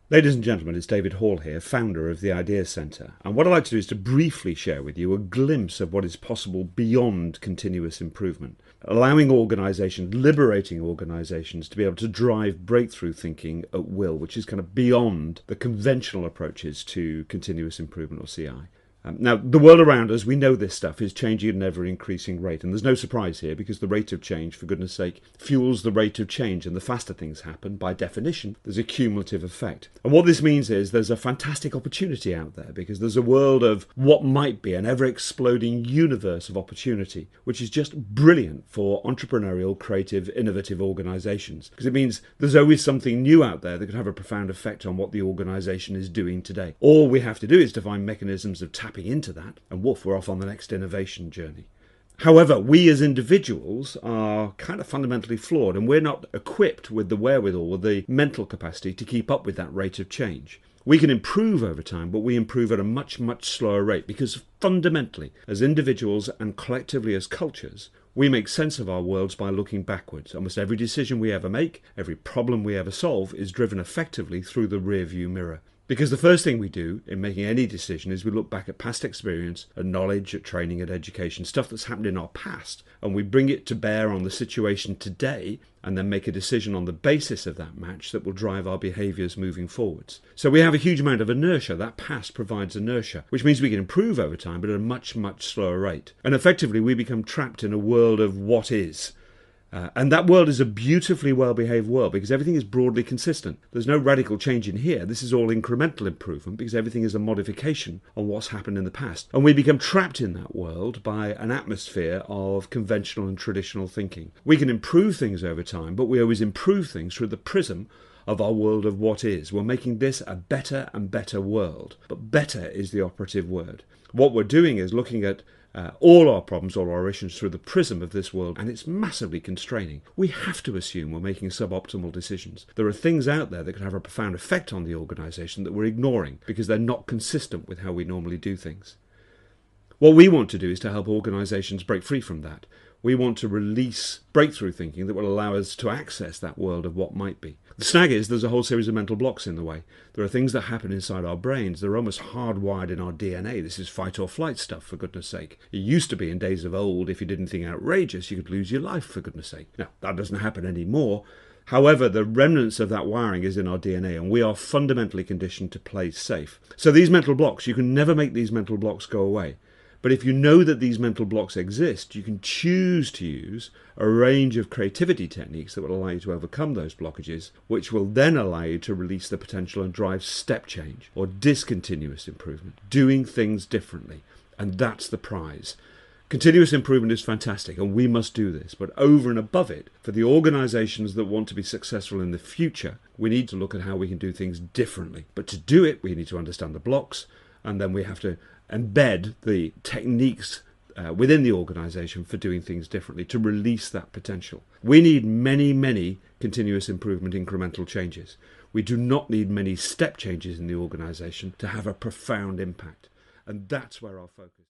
Ladies and gentlemen, it's David Hall here, founder of the Ideas Centre. And what I'd like to do is to briefly share with you a glimpse of what is possible beyond continuous improvement, allowing organisations, liberating organisations to be able to drive breakthrough thinking at will, which is kind of beyond the conventional approaches to continuous improvement or CI. Now, the world around us, we know this stuff is changing at an ever-increasing rate. And there's no surprise here because the rate of change, for goodness sake, fuels the rate of change. And the faster things happen, by definition, there's a cumulative effect. And what this means is there's a fantastic opportunity out there because there's a world of what might be an ever-exploding universe of opportunity, which is just brilliant for entrepreneurial, creative, innovative organisations. Because it means there's always something new out there that could have a profound effect on what the organisation is doing today. All we have to do is to find mechanisms of tapping into that, and woof, we're off on the next innovation journey. However, we as individuals are kind of fundamentally flawed, and we're not equipped with the wherewithal or the mental capacity to keep up with that rate of change. We can improve over time, but we improve at a much, much slower rate because fundamentally, as individuals and collectively as cultures, we make sense of our worlds by looking backwards. Almost every decision we ever make, every problem we ever solve is driven effectively through the rear view mirror. Because the first thing we do in making any decision is we look back at past experience, at knowledge, at training, at education, stuff that's happened in our past, and we bring it to bear on the situation today and then make a decision on the basis of that match that will drive our behaviours moving forwards. So we have a huge amount of inertia. That past provides inertia, which means we can improve over time, but at a much, much slower rate. And effectively, we become trapped in a world of what is. And that world is a beautifully well-behaved world because everything is broadly consistent. There's no radical change in here. This is all incremental improvement because everything is a modification on what's happened in the past. And we become trapped in that world by an atmosphere of conventional and traditional thinking. We can improve things over time, but we always improve things through the prism of our world of what is. We're making this a better and better world. But better is the operative word. What we're doing is looking at all our problems, all our issues through the prism of this world, and it's massively constraining. We have to assume we're making suboptimal decisions. There are things out there that can have a profound effect on the organisation that we're ignoring because they're not consistent with how we normally do things. What we want to do is to help organisations break free from that. We want to release breakthrough thinking that will allow us to access that world of what might be. The snag is there's a whole series of mental blocks in the way. There are things that happen inside our brains. They're almost hardwired in our DNA. This is fight or flight stuff, for goodness sake. It used to be in days of old, if you did anything outrageous, you could lose your life, for goodness sake. Now, that doesn't happen anymore. However, the remnants of that wiring is in our DNA, and we are fundamentally conditioned to play safe. So these mental blocks, you can never make these mental blocks go away. But if you know that these mental blocks exist, you can choose to use a range of creativity techniques that will allow you to overcome those blockages, which will then allow you to release the potential and drive step change or discontinuous improvement, doing things differently. And that's the prize. Continuous improvement is fantastic, and we must do this. But over and above it, for the organisations that want to be successful in the future, we need to look at how we can do things differently. But to do it, we need to understand the blocks, and then we have to embed the techniques within the organisation for doing things differently to release that potential. We need many, many continuous improvement incremental changes. We do not need many step changes in the organisation to have a profound impact. And that's where our focus is.